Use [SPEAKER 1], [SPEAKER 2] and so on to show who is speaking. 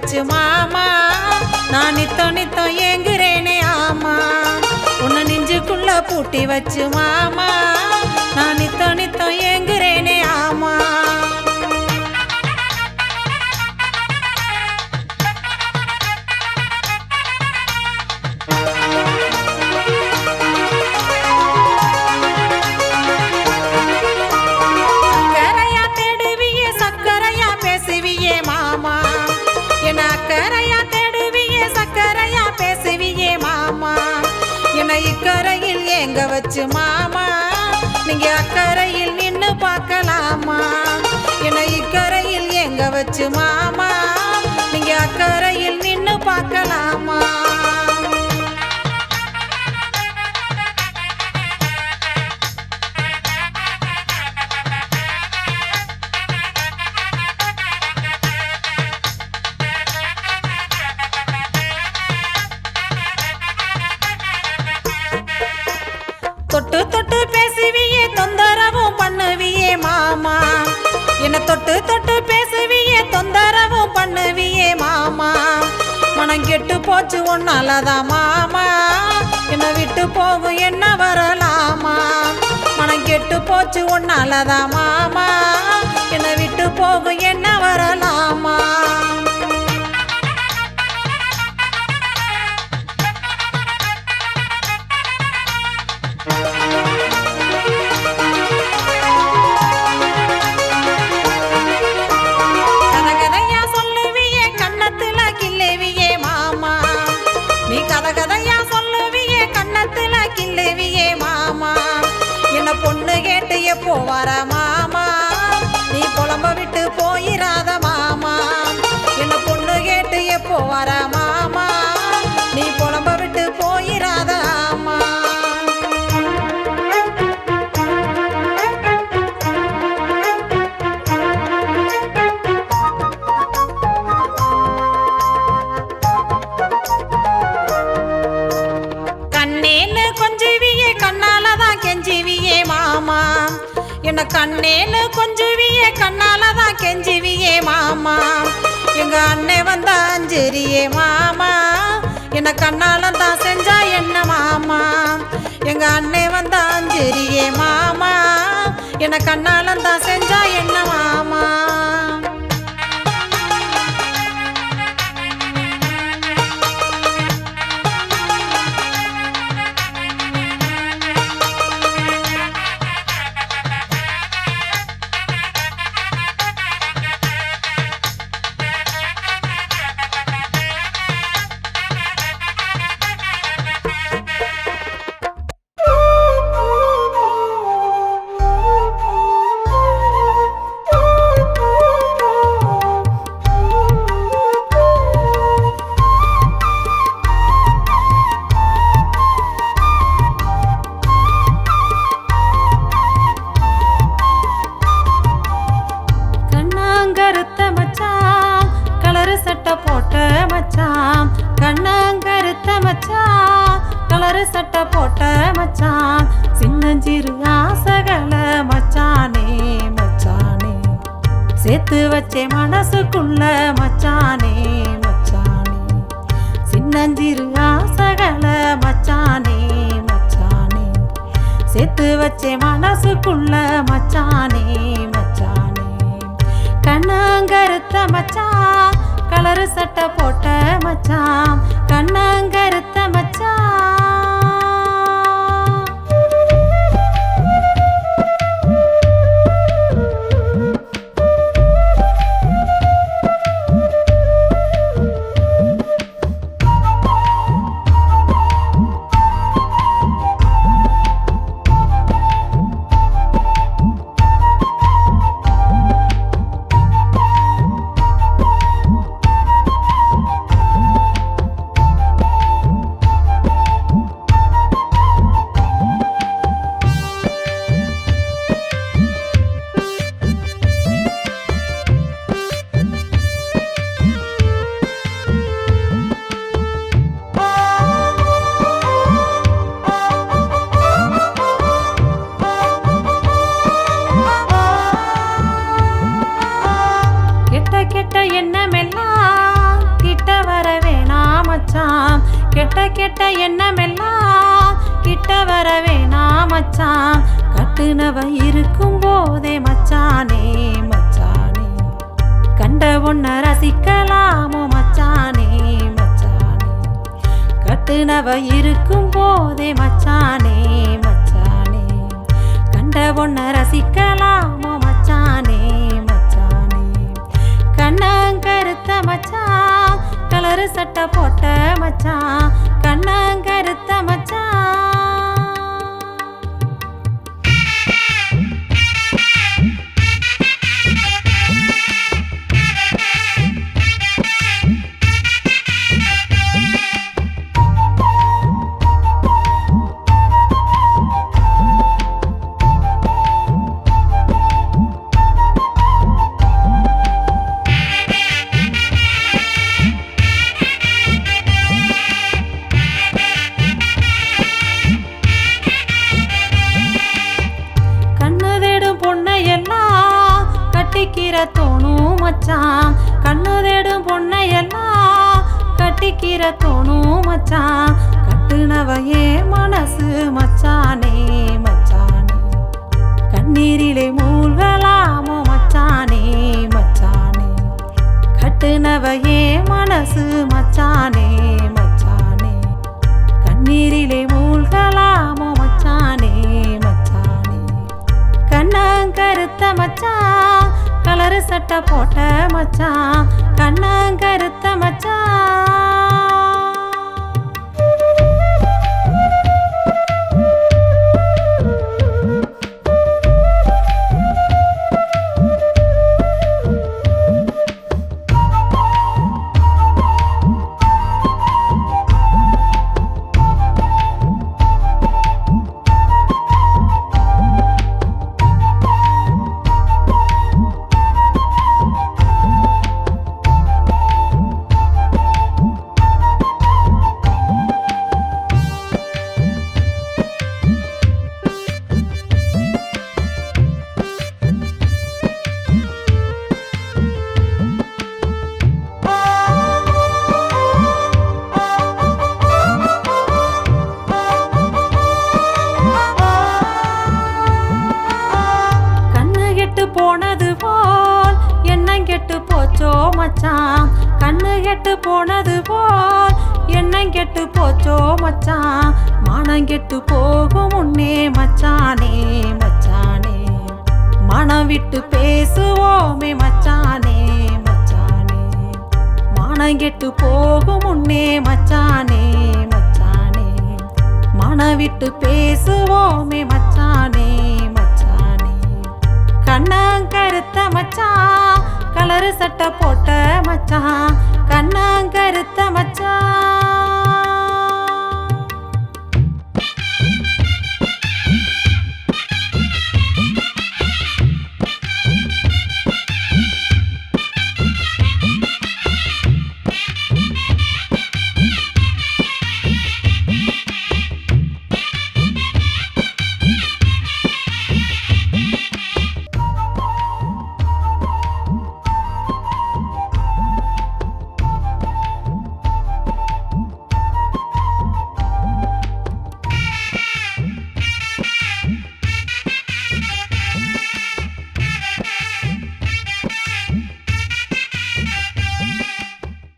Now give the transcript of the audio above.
[SPEAKER 1] வச்சு மாமா நான் நித்தம் நித்தம் ஏங்குறேனே ஆமா உன்னை நெஞ்சுக்குள்ள பூட்டி வச்சு மாமா நான் நித்தம் நித்தம் ஏங்குறேனே ஆமா இக்கரையில் எங்க வச்சு மாமா நீங்க அக்கறையில் நின்னு பார்க்கலாமா என்னை இக்கரையில் எங்க வச்சு மாமா நீங்க அக்கறையில் நின்னு பார்க்கலாமா தொட்டு தொட்டு பேசுவியே தொந்தரவும் பண்ணுவியே மாமா என்ன தொட்டு தொட்டு பேசுவியே தொந்தரவும் பண்ணுவியே மாமா மனம் கெட்டு போச்சு ஒன்னாலதான் மாமா என்னை விட்டு போகும் என்ன வரலாமா மனம் கெட்டு போச்சு ஒன்னாலதான் மாமா என்னை விட்டு போகும் என்ன வரலாமா பொண்ணு கேட்டு எப்போ வர மாமா நீ புலம்ப விட்டு போயிராத மாமா என்ன பொண்ணு கேட்டு எப்போ வர மாமா நீ புலம்ப விட்டு போயிராத ஆமா கண்ணேன்னு கொஞ்சுவியே கண்ணாலதான் கெஞ்சுவியே மாமா என்ன கண்ணேன்னு கொஞ்சுவியே கண்ணாலதான் கெஞ்சுவியே மாமா எங்க அண்ணே வந்தா அஞ்சரியே மாமா என்ன கண்ணால தான் செஞ்சா என்ன மாமா எங்க அண்ணே வந்தா அஞ்சரியே மாமா என்ன கண்ணால தான் செஞ்சா என்ன மாமா கலரு சட்டை போட்ட மச்சான் சின்னஞ்சிறு ஆசைகள மச்சானே மச்சானே சேர்த்து வச்சே மனசுக்குள்ள மச்சானே மச்சானே சின்னஞ்சிறு ஆசைகள மச்சானே மச்சானே சேர்த்து வச்சே மனசுக்குள்ள மச்சானே மச்சானே கண்ணங்கருத்த மச்சான் கலரு சட்டை போட்ட மச்சான் கண்ணங்கருத்த மச்சான் கெட்ட கெட்ட எண்ணமெல்லாம் கிட்ட வர வேணாம் மச்சான் கட்டுனவ இருக்கும் போதே மச்சானே மச்சானே கண்ட ஒன்ன ரசிக்கலாமோ மச்சானே மச்சானே கட்டுனவ இருக்கும் போதே மச்சானே மச்சானே கண்ட ஒன்ன ரசிக்கலாமோ மச்சானே மச்சானே கண்ணங்கருத்த மச்சான் கலரு சட்டை போட்ட மச்சான் கண்ணங்கருத்த மச்சான் கட்டிக்கிற தோணும் மச்சான் கண்ணு தேடும் பொண்ணையெல்லாம் கட்டிக்கிற தோணும் மச்சான் கட்டுனவையே மனசு மச்சானே மச்சானே கண்ணீரிலே மூழ்கலாமோ மச்சானே மச்சானே கட்டுனவையே மனசு மச்சானே மச்சானே கண்ணீரிலே மூழ்கலாமோ மச்சானே மச்சானே கண்ணங்கருத்த மச்சான் கலரு சட்டை போட்ட மச்சான் கண்ணங்கருத்த மச்சான் போனது போல் எண்ணம் கெட்டு போச்சோ மச்சான் கண்ணு கெட்டு போனது போல் எண்ணம் கெட்டு போச்சோ மச்சான் மானம் கெட்டு போகும் முன்னே மச்சானே மச்சானே மனம் விட்டு பேசுவோமே மச்சானே மச்சானே மானம் கெட்டு போகும் முன்னே மச்சானே மச்சானே மனம் விட்டு பேசுவோமே மச்சானே கண்ணங்கருத்த மச்சான் கலரு சட்டை போட்ட மச்சான் கண்ணங்கருத்த மச்சான்